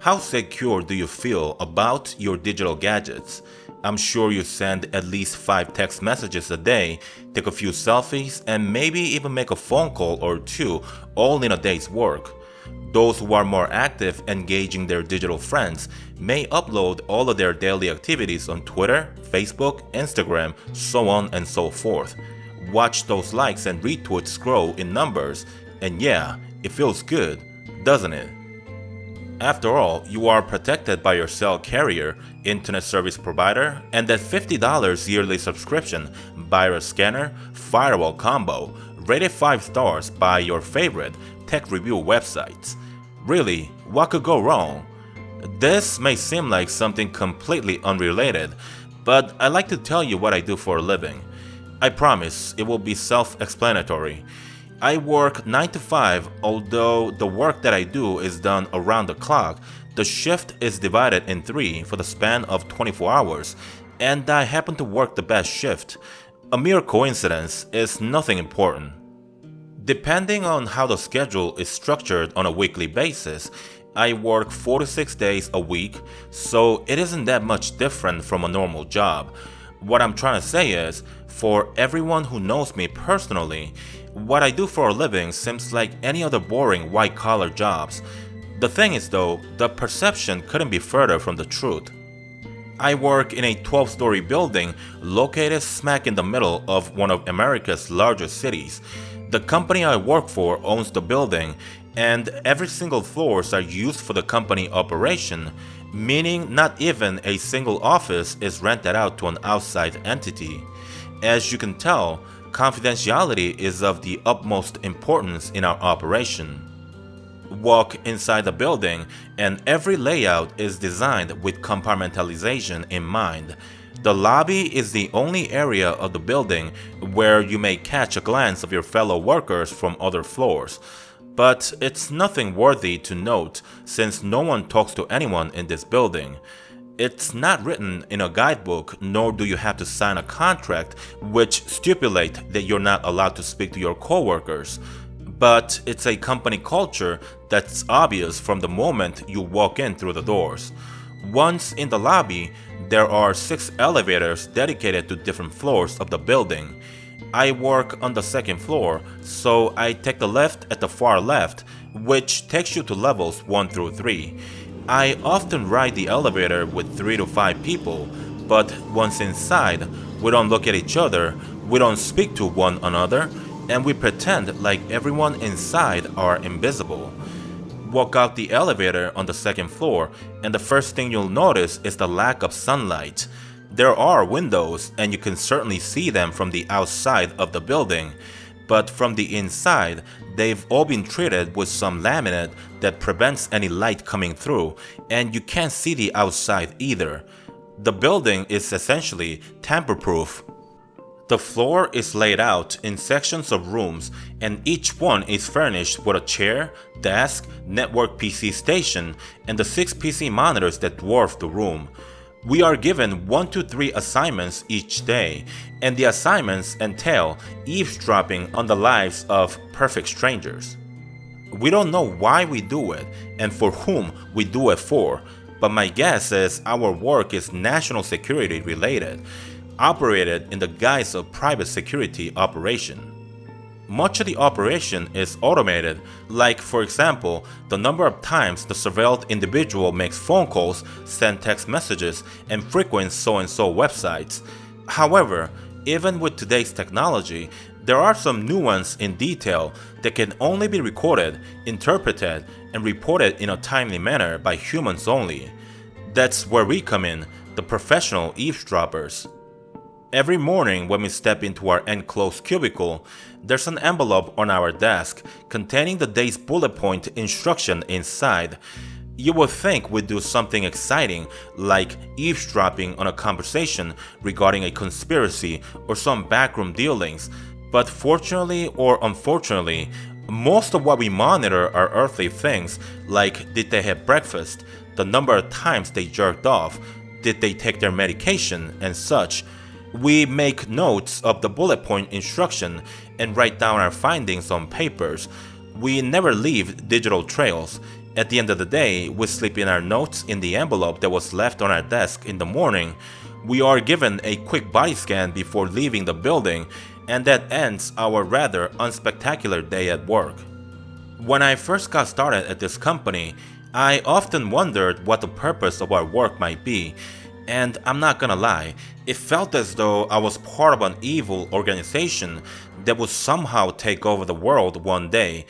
How secure do you feel about your digital gadgets? I'm sure you send at least 5 text messages a day, take a few selfies, and maybe even make a phone call or two all in a day's work. Those who are more active engaging their digital friends may upload all of their daily activities on Twitter, Facebook, Instagram, so on and so forth. Watch those likes and retweets grow in numbers, and yeah, it feels good, doesn't it? After all, you are protected by your cell carrier, internet service provider, and that $50 yearly subscription, virus scanner, firewall combo, rated 5 stars by your favorite tech review websites. Really, what could go wrong? This may seem like something completely unrelated, but I like to tell you what I do for a living. I promise it will be self-explanatory. I work 9 to 5, although the work that I do is done around the clock. The shift is divided in 3 for the span of 24 hours, and I happen to work the best shift. A mere coincidence is nothing important. Depending on how the schedule is structured on a weekly basis, I work 4 to 6 days a week, so it isn't that much different from a normal job. What I'm trying to say is, for everyone who knows me personally, what I do for a living seems like any other boring white-collar jobs. The thing is though, the perception couldn't be further from the truth. I work in a 12-story building located smack in the middle of one of America's largest cities. The company I work for owns the building, and every single floors are used for the company operation, meaning not even a single office is rented out to an outside entity. As you can tell, confidentiality is of the utmost importance in our operation. Walk inside the building, and every layout is designed with compartmentalization in mind. The lobby is the only area of the building where you may catch a glance of your fellow workers from other floors. But it's nothing worthy to note since no one talks to anyone in this building. It's not written in a guidebook, nor do you have to sign a contract which stipulate that you're not allowed to speak to your coworkers. But it's a company culture that's obvious from the moment you walk in through the doors. Once in the lobby, there are 6 elevators dedicated to different floors of the building. I work on the 2nd floor, so I take the lift at the far left, which takes you to levels 1 through 3. I often ride the elevator with 3 to 5 people, but once inside, we don't look at each other, we don't speak to one another, and we pretend like everyone inside are invisible. Walk out the elevator on the 2nd floor, and the first thing you'll notice is the lack of sunlight. There are windows, and you can certainly see them from the outside of the building, but from the inside, they've all been treated with some laminate that prevents any light coming through, and you can't see the outside either. The building is essentially tamper-proof. The floor is laid out in sections of rooms, and each one is furnished with a chair, desk, network PC station, and the 6 PC monitors that dwarf the room. We are given 1 to 3 assignments each day, and the assignments entail eavesdropping on the lives of perfect strangers. We don't know why we do it and for whom we do it for, but my guess is our work is national security related, operated in the guise of private security operation. Much of the operation is automated, like for example, the number of times the surveilled individual makes phone calls, sends text messages, and frequents so-and-so websites. However, even with today's technology, there are some nuance in detail that can only be recorded, interpreted, and reported in a timely manner by humans only. That's where we come in, the professional eavesdroppers. Every morning when we step into our enclosed cubicle, there's an envelope on our desk containing the day's bullet point instruction inside. You would think we'd do something exciting like eavesdropping on a conversation regarding a conspiracy or some backroom dealings, but fortunately or unfortunately, most of what we monitor are earthly things like did they have breakfast, the number of times they jerked off, did they take their medication, and such. We make notes of the bullet point instruction and write down our findings on papers. We never leave digital trails. At the end of the day, we slip in our notes in the envelope that was left on our desk in the morning. We are given a quick body scan before leaving the building, and that ends our rather unspectacular day at work. When I first got started at this company, I often wondered what the purpose of our work might be, and I'm not gonna lie, it felt as though I was part of an evil organization that would somehow take over the world one day.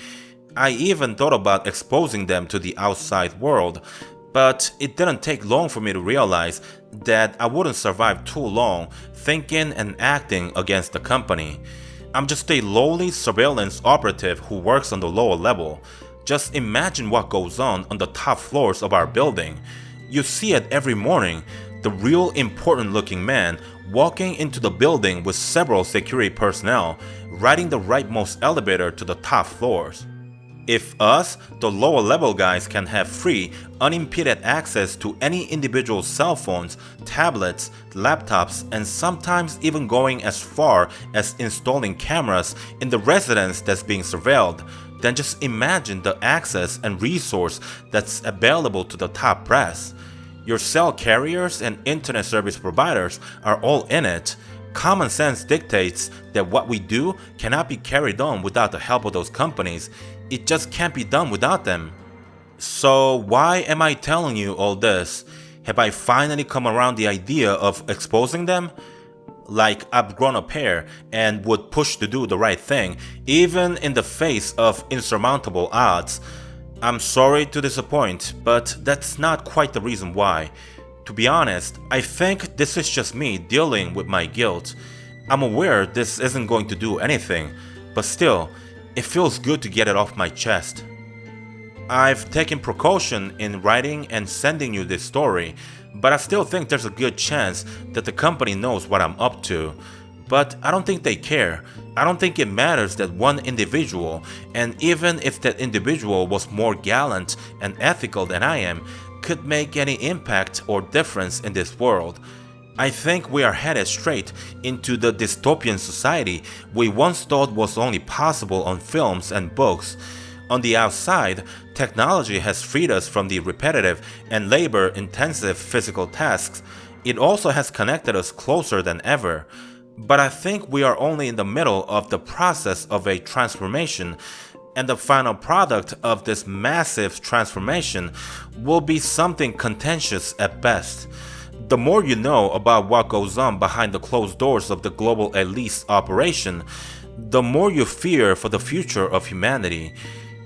I even thought about exposing them to the outside world, but it didn't take long for me to realize that I wouldn't survive too long thinking and acting against the company. I'm just a lowly surveillance operative who works on the lower level. Just imagine what goes on the top floors of our building. You see it every morning, the real important looking man walking into the building with several security personnel, riding the rightmost elevator to the top floors. If us, the lower level guys, can have free, unimpeded access to any individual's cell phones, tablets, laptops, and sometimes even going as far as installing cameras in the residence that's being surveilled, then just imagine the access and resource that's available to the top brass. Your cell carriers and internet service providers are all in it. Common sense dictates that what we do cannot be carried on without the help of those companies. It just can't be done without them. So why am I telling you all this? Have I finally come around the idea of exposing them? Like I've grown a pair and would push to do the right thing, even in the face of insurmountable odds. I'm sorry to disappoint, but that's not quite the reason why. To be honest, I think this is just me dealing with my guilt. I'm aware this isn't going to do anything, but still, it feels good to get it off my chest. I've taken precaution in writing and sending you this story, but I still think there's a good chance that the company knows what I'm up to. But I don't think they care. I don't think it matters that one individual, and even if that individual was more gallant and ethical than I am, could make any impact or difference in this world. I think we are headed straight into the dystopian society we once thought was only possible on films and books. On the outside, technology has freed us from the repetitive and labor-intensive physical tasks. It also has connected us closer than ever. But I think we are only in the middle of the process of a transformation, and the final product of this massive transformation will be something contentious at best. The more you know about what goes on behind the closed doors of the global elite operation, the more you fear for the future of humanity.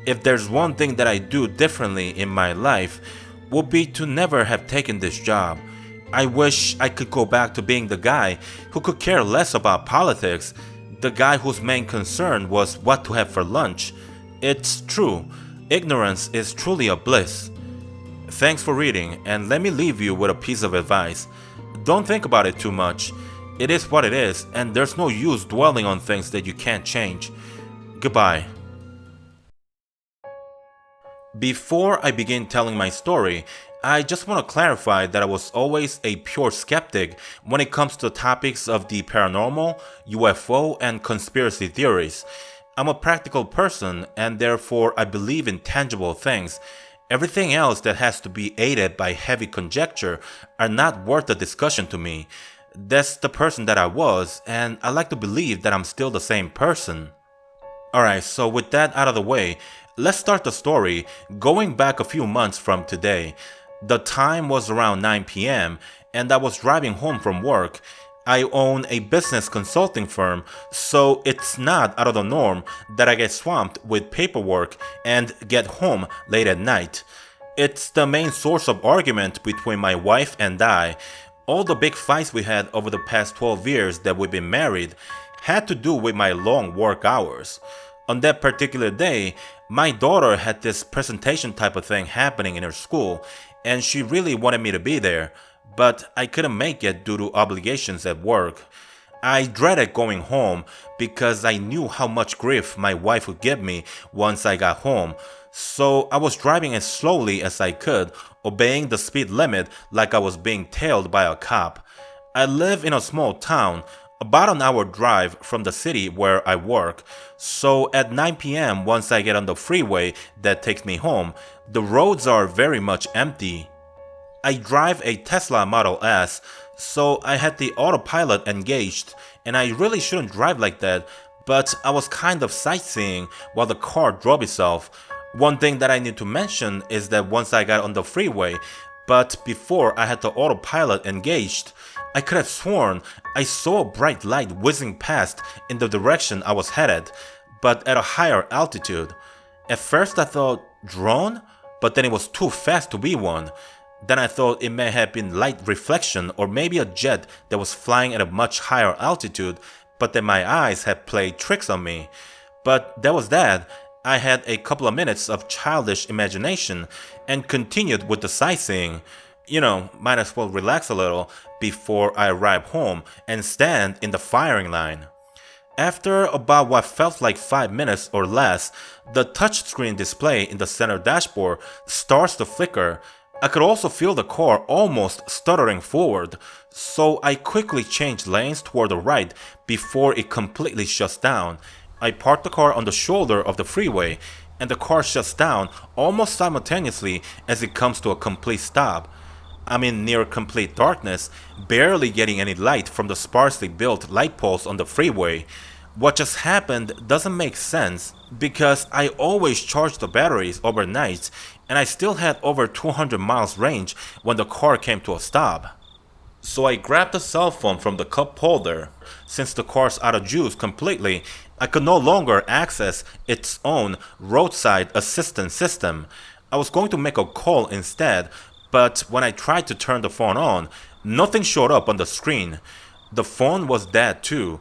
If there's one thing that I do differently in my life, would be to never have taken this job. I wish I could go back to being the guy who could care less about politics, the guy whose main concern was what to have for lunch. It's true, ignorance is truly a bliss. Thanks for reading, and let me leave you with a piece of advice. Don't think about it too much. It is what it is, and there's no use dwelling on things that you can't change. Goodbye. Before I begin telling my story, I just want to clarify that I was always a pure skeptic when it comes to topics of the paranormal, UFO, and conspiracy theories. I'm a practical person, and therefore I believe in tangible things. Everything else that has to be aided by heavy conjecture are not worth the discussion to me. That's the person that I was, and I like to believe that I'm still the same person. Alright, so with that out of the way, let's start the story going back a few months from today. The time was around 9 p.m. and I was driving home from work. I own a business consulting firm, so it's not out of the norm that I get swamped with paperwork and get home late at night. It's the main source of argument between my wife and I. All the big fights we had over the past 12 years that we've been married had to do with my long work hours. On that particular day, my daughter had this presentation type of thing happening in her school, and she really wanted me to be there, but I couldn't make it due to obligations at work. I dreaded going home because I knew how much grief my wife would give me once I got home, so I was driving as slowly as I could, obeying the speed limit like I was being tailed by a cop. I live in a small town, About an hour drive from the city where I work, so at 9 p.m. once I get on the freeway that takes me home, the roads are very much empty. I drive a Tesla Model S, so I had the autopilot engaged, and I really shouldn't drive like that, but I was kind of sightseeing while the car drove itself. One thing that I need to mention is that once I got on the freeway, but before I had the autopilot engaged, I could have sworn I saw a bright light whizzing past in the direction I was headed, but at a higher altitude. At first I thought, drone? But then it was too fast to be one. Then I thought it may have been light reflection or maybe a jet that was flying at a much higher altitude, but then my eyes had played tricks on me. But that was that. I had a couple of minutes of childish imagination and continued with the sightseeing. Might as well relax a little before I arrive home and stand in the firing line. After about what felt like 5 minutes or less, the touchscreen display in the center dashboard starts to flicker. I could also feel the car almost stuttering forward, so I quickly changed lanes toward the right before it completely shuts down. I parked the car on the shoulder of the freeway, and the car shuts down almost simultaneously as it comes to a complete stop. I'm in near complete darkness, barely getting any light from the sparsely built light poles on the freeway. What just happened doesn't make sense because I always charge the batteries overnight and I still had over 200 miles range when the car came to a stop. So I grabbed the cell phone from the cup holder. Since the car's out of juice completely, I could no longer access its own roadside assistance system. I was going to make a call instead, but when I tried to turn the phone on, nothing showed up on the screen. The phone was dead too.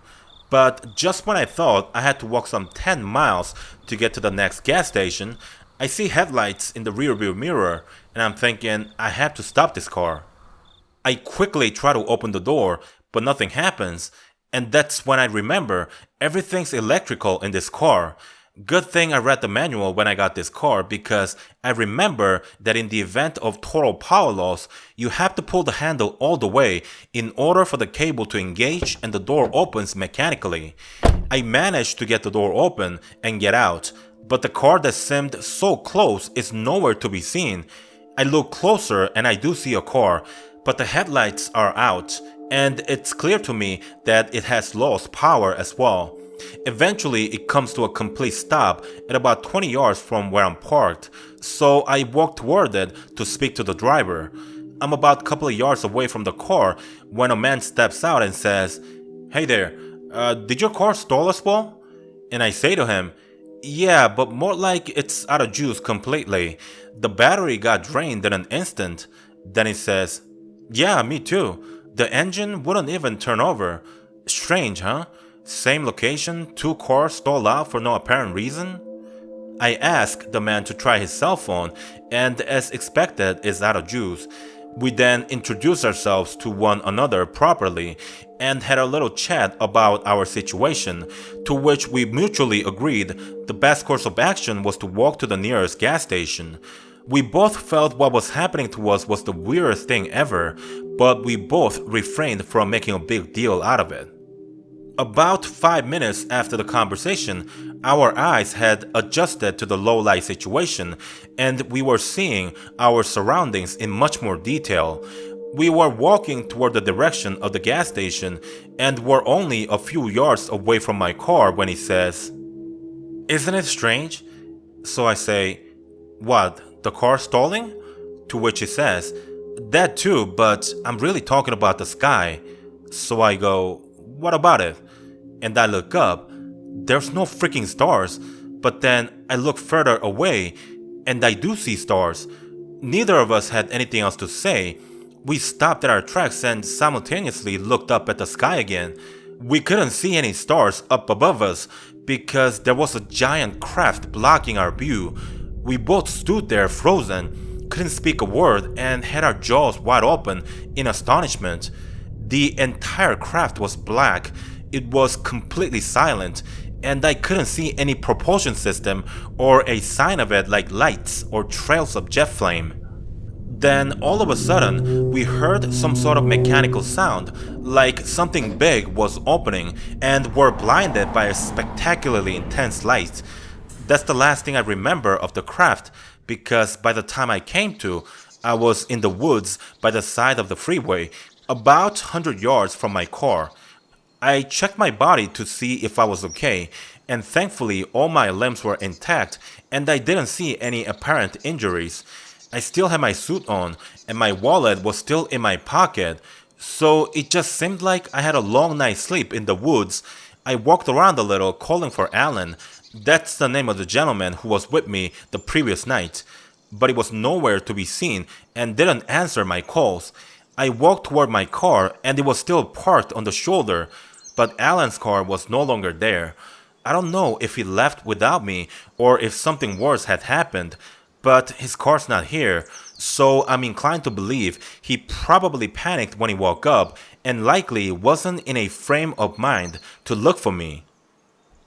But just when I thought I had to walk some 10 miles to get to the next gas station, I see headlights in the rearview mirror and I'm thinking I have to stop this car. I quickly try to open the door, but nothing happens, and that's when I remember everything's electrical in this car. Good thing I read the manual when I got this car because I remember that in the event of total power loss, you have to pull the handle all the way in order for the cable to engage and the door opens mechanically. I managed to get the door open and get out, but the car that seemed so close is nowhere to be seen. I look closer and I do see a car, but the headlights are out, and it's clear to me that it has lost power as well. Eventually, it comes to a complete stop at about 20 yards from where I'm parked, so I walk toward it to speak to the driver. I'm about a couple of yards away from the car when a man steps out and says, "Hey there, did your car stall as well?" And I say to him, "Yeah, but more like it's out of juice completely. The battery got drained in an instant." Then he says, "Yeah, me too. The engine wouldn't even turn over. Strange, huh? Same location, two cars stalled out for no apparent reason?" I ask the man to try his cell phone, and as expected, it's out of juice. We then introduced ourselves to one another properly and had a little chat about our situation, to which we mutually agreed the best course of action was to walk to the nearest gas station. We both felt what was happening to us was the weirdest thing ever, but we both refrained from making a big deal out of it. About 5 minutes after the conversation, our eyes had adjusted to the low light situation and we were seeing our surroundings in much more detail. We were walking toward the direction of the gas station and were only a few yards away from my car when he says, "Isn't it strange?" So I say, "What, the car stalling?" To which he says, "That too, but I'm really talking about the sky." So I go, "What about it?" And I look up. There's no freaking stars, but then I look further away and I do see stars. Neither of us had anything else to say. We stopped at our tracks and simultaneously looked up at the sky again. We couldn't see any stars up above us because there was a giant craft blocking our view. We both stood there frozen, couldn't speak a word, and had our jaws wide open in astonishment. The entire craft was black. It was completely silent, and I couldn't see any propulsion system or a sign of it like lights or trails of jet flame. Then all of a sudden, we heard some sort of mechanical sound, like something big was opening, and were blinded by a spectacularly intense light. That's the last thing I remember of the craft, because by the time I came to, I was in the woods by the side of the freeway, about 100 yards from my car. I checked my body to see if I was okay, and thankfully all my limbs were intact and I didn't see any apparent injuries. I still had my suit on and my wallet was still in my pocket, so it just seemed like I had a long night's sleep in the woods. I walked around a little calling for Alan. That's the name of the gentleman who was with me the previous night, but he was nowhere to be seen and didn't answer my calls. I walked toward my car and it was still parked on the shoulder, but Alan's car was no longer there. I don't know if he left without me or if something worse had happened, but his car's not here, so I'm inclined to believe he probably panicked when he woke up and likely wasn't in a frame of mind to look for me.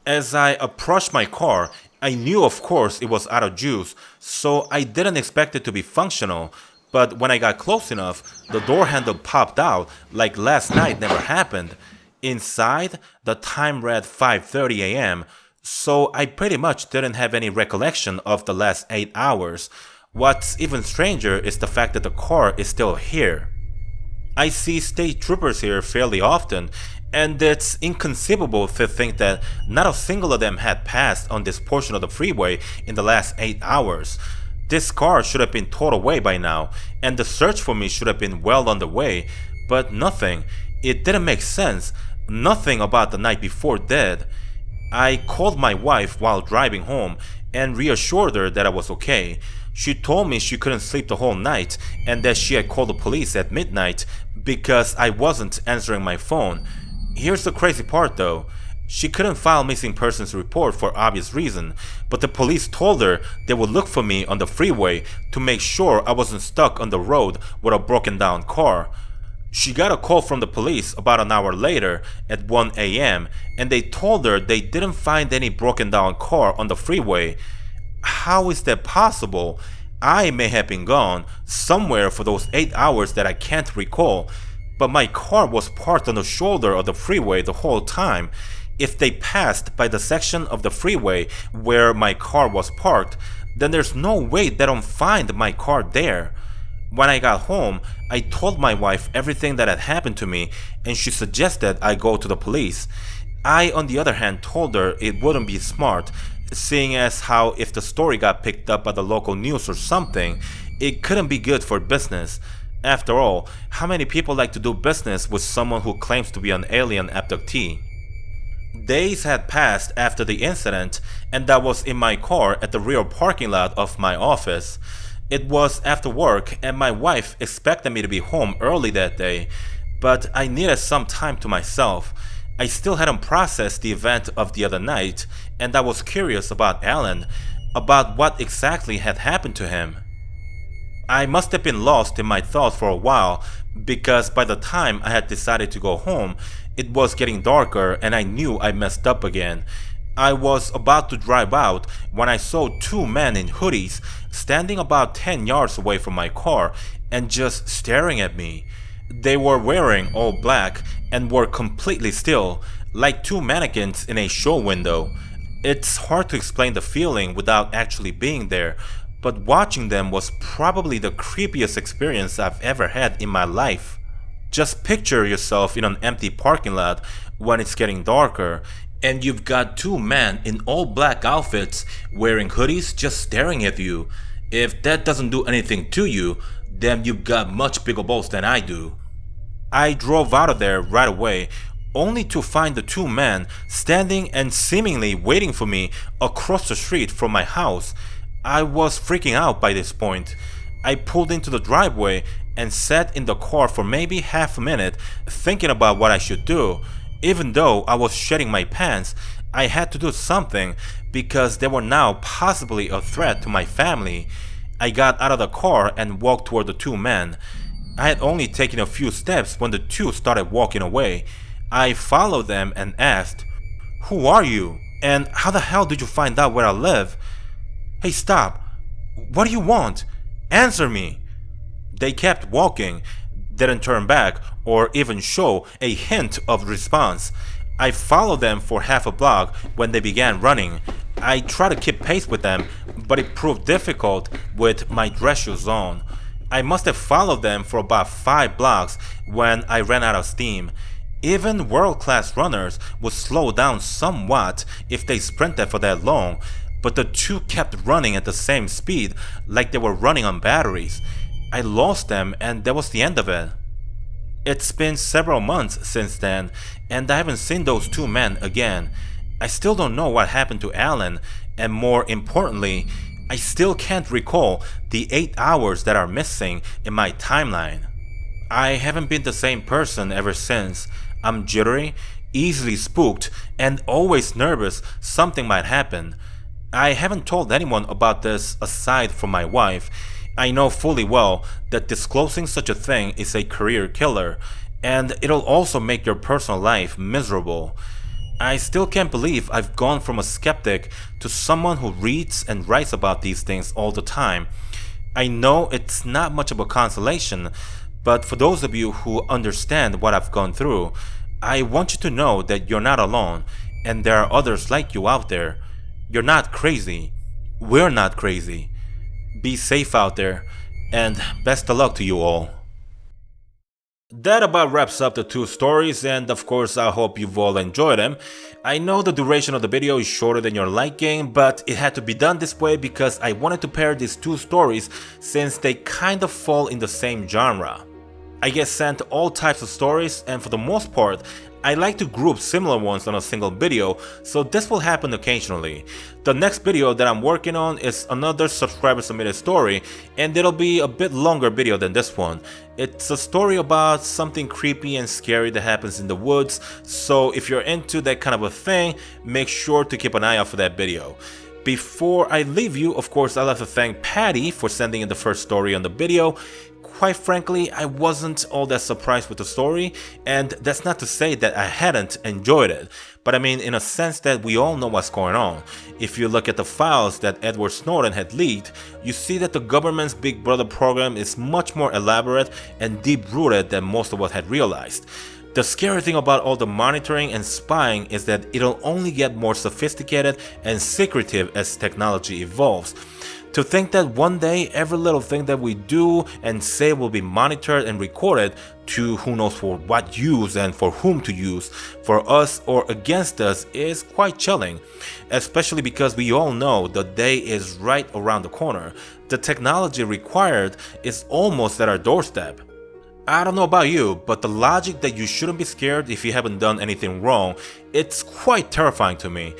As I approached my car, I knew of course it was out of juice, so I didn't expect it to be functional, but when I got close enough, the door handle popped out like last night never happened. Inside, the time read 5:30 a.m., so I pretty much didn't have any recollection of the last 8 hours. What's even stranger is the fact that the car is still here. I see state troopers here fairly often, and it's inconceivable to think that not a single of them had passed on this portion of the freeway in the last 8 hours. This car should have been towed away by now, and the search for me should have been well underway, but nothing. It didn't make sense. Nothing about the night before did. I called my wife while driving home and reassured her that I was okay. She told me she couldn't sleep the whole night and that she had called the police at midnight because I wasn't answering my phone. Here's the crazy part though. She couldn't file missing persons report for obvious reason, but the police told her they would look for me on the freeway to make sure I wasn't stuck on the road with a broken down car. She got a call from the police about an hour later at 1 a.m. and they told her they didn't find any broken down car on the freeway. How is that possible? I may have been gone somewhere for those 8 hours that I can't recall, but my car was parked on the shoulder of the freeway the whole time. If they passed by the section of the freeway where my car was parked, then there's no way they don't find my car there. When I got home, I told my wife everything that had happened to me and she suggested I go to the police. I, on the other hand, told her it wouldn't be smart, seeing as how if the story got picked up by the local news or something, it couldn't be good for business. After all, how many people like to do business with someone who claims to be an alien abductee? Days had passed after the incident, and I was in my car at the rear parking lot of my office. It was after work and my wife expected me to be home early that day, but I needed some time to myself. I still hadn't processed the event of the other night, and I was curious about Alan, about what exactly had happened to him. I must have been lost in my thoughts for a while, because by the time I had decided to go home, it was getting darker and I knew I messed up again. I was about to drive out when I saw two men in hoodies standing about 10 yards away from my car and just staring at me. They were wearing all black and were completely still, like two mannequins in a show window. It's hard to explain the feeling without actually being there, but watching them was probably the creepiest experience I've ever had in my life. Just picture yourself in an empty parking lot when it's getting darker, and you've got two men in all black outfits wearing hoodies just staring at you. If that doesn't do anything to you, then you've got much bigger balls than I do. I drove out of there right away, only to find the two men standing and seemingly waiting for me across the street from my house. I was freaking out by this point. I pulled into the driveway and sat in the car for maybe half a minute thinking about what I should do. Even though I was shedding my pants, I had to do something because they were now possibly a threat to my family. I got out of the car and walked toward the two men. I had only taken a few steps when the two started walking away. I followed them and asked, "Who are you? And how the hell did you find out where I live?" "Hey, stop. What do you want? Answer me." They kept walking, didn't turn back, or even show a hint of response. I followed them for half a block when they began running. I tried to keep pace with them, but it proved difficult with my dress shoes on. I must have followed them for about 5 blocks when I ran out of steam. Even world-class runners would slow down somewhat if they sprinted for that long, but the two kept running at the same speed like they were running on batteries. I lost them and that was the end of it. It's been several months since then, and I haven't seen those two men again. I still don't know what happened to Alan, and more importantly, I still can't recall the 8 hours that are missing in my timeline. I haven't been the same person ever since. I'm jittery, easily spooked, and always nervous something might happen. I haven't told anyone about this aside from my wife. I know fully well that disclosing such a thing is a career killer, and it'll also make your personal life miserable. I still can't believe I've gone from a skeptic to someone who reads and writes about these things all the time. I know it's not much of a consolation, but for those of you who understand what I've gone through, I want you to know that you're not alone, and there are others like you out there. You're not crazy. We're not crazy. Be safe out there, and best of luck to you all. That about wraps up the 2 stories, and of course I hope you've all enjoyed them. I know the duration of the video is shorter than your liking, but it had to be done this way because I wanted to pair these 2 stories since they kind of fall in the same genre. I get sent all types of stories, and for the most part, I like to group similar ones on a single video, so this will happen occasionally. The next video that I'm working on is another subscriber submitted story, and it'll be a bit longer video than this one. It's a story about something creepy and scary that happens in the woods, so if you're into that kind of a thing, make sure to keep an eye out for that video. Before I leave you, of course, I'd like to thank Patty for sending in the first story on the video. Quite frankly, I wasn't all that surprised with the story, and that's not to say that I hadn't enjoyed it, but I mean in a sense that we all know what's going on. If you look at the files that Edward Snowden had leaked, you see that the government's Big Brother program is much more elaborate and deep-rooted than most of us had realized. The scary thing about all the monitoring and spying is that it'll only get more sophisticated and secretive as technology evolves. To think that one day every little thing that we do and say will be monitored and recorded to who knows for what use and for whom to use, for us or against us, is quite chilling. Especially because we all know the day is right around the corner. The technology required is almost at our doorstep. I don't know about you, but the logic that you shouldn't be scared if you haven't done anything wrong, it's quite terrifying to me.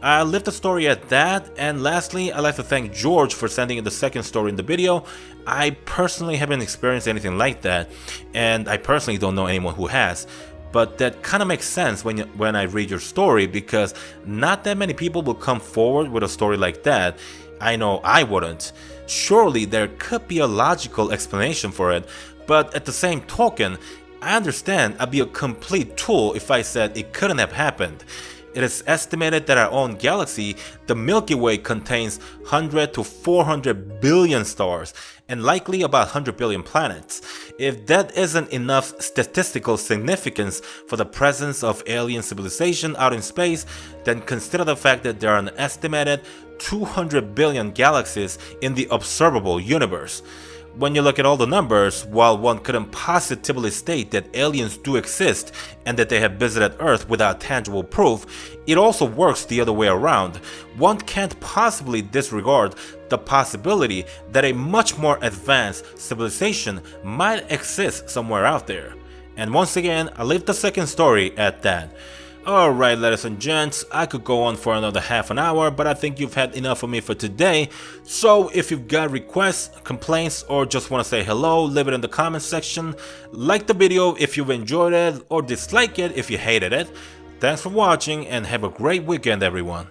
I'll leave the story at that, and lastly, I'd like to thank George for sending in the second story in the video. I personally haven't experienced anything like that, and I personally don't know anyone who has. But that kind of makes sense when I read your story, because not that many people will come forward with a story like that. I know I wouldn't. Surely there could be a logical explanation for it, but at the same token, I understand I'd be a complete tool if I said it couldn't have happened. It is estimated that our own galaxy, the Milky Way, contains 100 to 400 billion stars and likely about 100 billion planets. If that isn't enough statistical significance for the presence of alien civilization out in space, then consider the fact that there are an estimated 200 billion galaxies in the observable universe. When you look at all the numbers, while one couldn't positively state that aliens do exist and that they have visited Earth without tangible proof, it also works the other way around. One can't possibly disregard the possibility that a much more advanced civilization might exist somewhere out there. And once again, I'll leave the second story at that. Alright, ladies and gents, I could go on for another half an hour, but I think you've had enough of me for today. So if you've got requests, complaints, or just want to say hello, leave it in the comments section. Like the video if you've enjoyed it, or dislike it if you hated it. Thanks for watching, and have a great weekend, everyone.